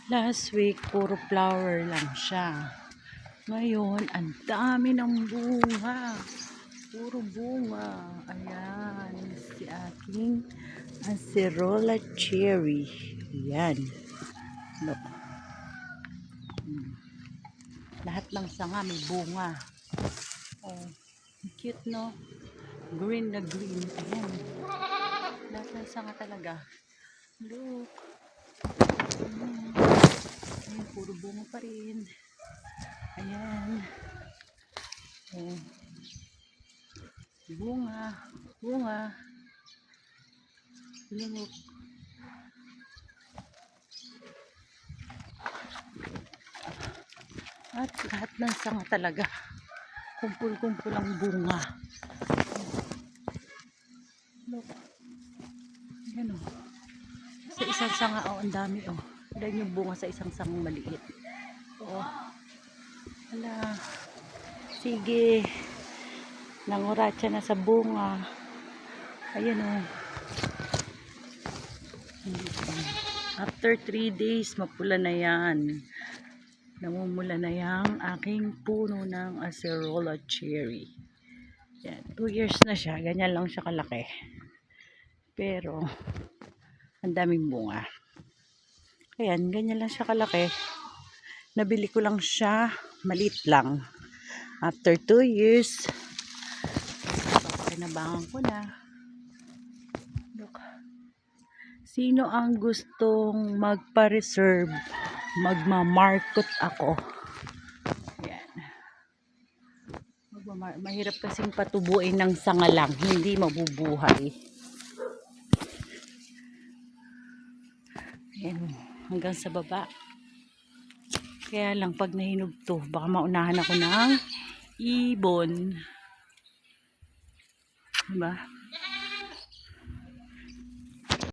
Last week, puro flower lang siya. Ngayon, ang dami ng bunga. Puro bunga. Ayan, si aking acerola cherry. Ayan. Look. Lahat ng sanga may bunga. Oh, cute, no? Green na green. Ayan. Lahat ng sanga talaga. Look. Ayan, puro bunga pa rin. Ayan. Oh. Bunga. Bunga. Look. At lahat ng sanga talaga. Kumpul-kumpul ang bunga. Look. Ayan o. Sa isang sanga, oh, ang dami oh. Ayan yung bunga sa isang sangang maliit. Oh. Hala. Sige. Nanguratsa na sa bunga. Ayan oh. After 3 days, mapula na yan. Namumula na yung aking puno ng acerola cherry. Yan. 2 years na siya. Ganyan lang siya kalaki. Pero, ang daming bunga. Ayan, ganyan lang siya kalaki. Nabili ko lang siya. Maliit lang. After 2 years, pinabangan ko na. Look. Sino ang gustong magpa-reserve? Magmamarket ako. Ayan. Mahirap kasing patubuin ng sanga lang. Hindi mabubuhay. Ayan. Hanggang sa baba. Kaya lang pag nahinog to, baka maunahan ako ng ibon. Diba?